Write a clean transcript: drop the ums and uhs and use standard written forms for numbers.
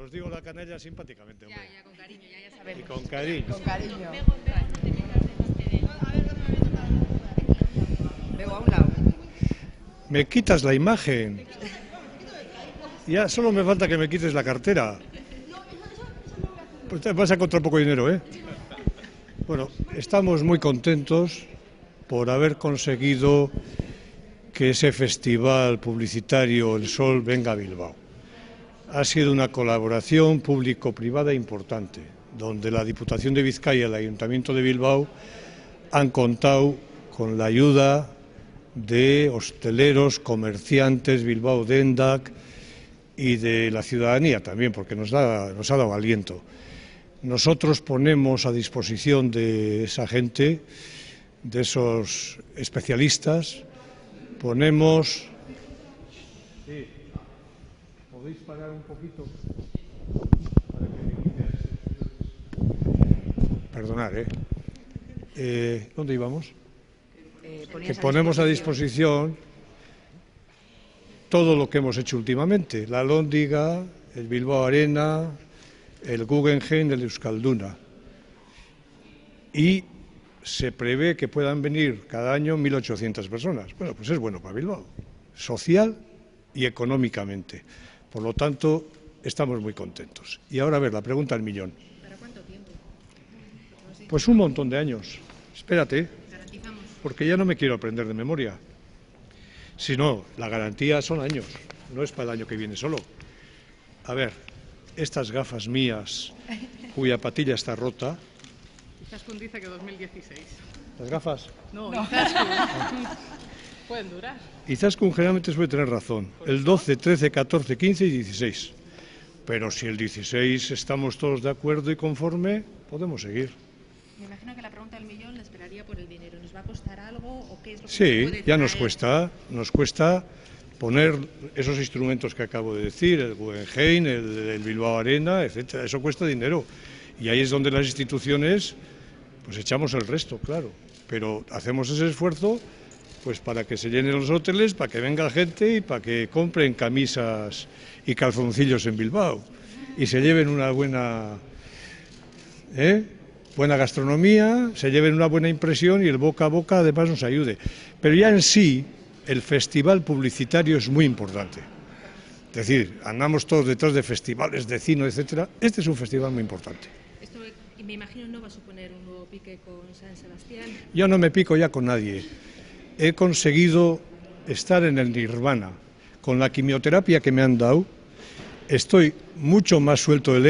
os digo la canalla simpáticamente, hombre. Ya, con cariño, ya sabemos. Y con cariño. Con cariño. Veo a un lado. Me quitas la imagen. Ya solo me falta que me quites la cartera. Pues te vas a encontrar poco dinero, ¿eh? Bueno, estamos muy contentos por haber conseguido que ese festival publicitario El Sol venga a Bilbao. Ha sido una colaboración público-privada importante, donde la Diputación de Vizcaya y el Ayuntamiento de Bilbao han contado con la ayuda de hosteleros, comerciantes, Bilbao Dendac y de la ciudadanía también, porque nos ha dado aliento. Nosotros ponemos a disposición de esa gente, de esos especialistas, ponemos... Sí. ¿Podéis parar un poquito? Perdonad, ¿dónde íbamos? Que ponemos a disposición todo lo que hemos hecho últimamente, la Alhóndiga, el Bilbao Arena, el Guggenheim, el Euskalduna. Y se prevé que puedan venir cada año 1.800 personas. Bueno, pues es bueno para Bilbao, social y económicamente. Por lo tanto, estamos muy contentos. Y ahora, a ver, la pregunta del millón. ¿Para cuánto tiempo? Pues un montón de años. Espérate, porque ya no me quiero aprender de memoria. Si no, la garantía son años, no es para el año que viene solo. A ver, estas gafas mías, cuya patilla está rota... Izaskun dice que 2016. ¿Las gafas? No, Izaskun. Pueden durar. Izaskun generalmente suele tener razón. El 12, 13, 14, 15 y 16. Pero si el 16 estamos todos de acuerdo y conforme, podemos seguir. Me imagino que la pregunta del millón la esperaría por el dinero. ¿Nos va a costar algo o qué es lo que Sí, puede ya traer? nos cuesta poner esos instrumentos que acabo de decir, el Guggenheim, el Bilbao Arena, etcétera. Eso cuesta dinero. Y ahí es donde las instituciones, pues echamos el resto, claro. Pero hacemos ese esfuerzo pues para que se llenen los hoteles, para que venga gente y para que compren camisas y calzoncillos en Bilbao y se lleven una buena gastronomía, se lleven una buena impresión y el boca a boca además nos ayude. Pero ya en sí el festival publicitario es muy importante. Es decir, andamos todos detrás de festivales de cine, etcétera. Este es un festival muy importante. Esto, me imagino, no va a suponer un nuevo pique con San Sebastián. Yo no me pico ya con nadie. He conseguido estar en el nirvana. Con la quimioterapia que me han dado, estoy mucho más suelto de lengua.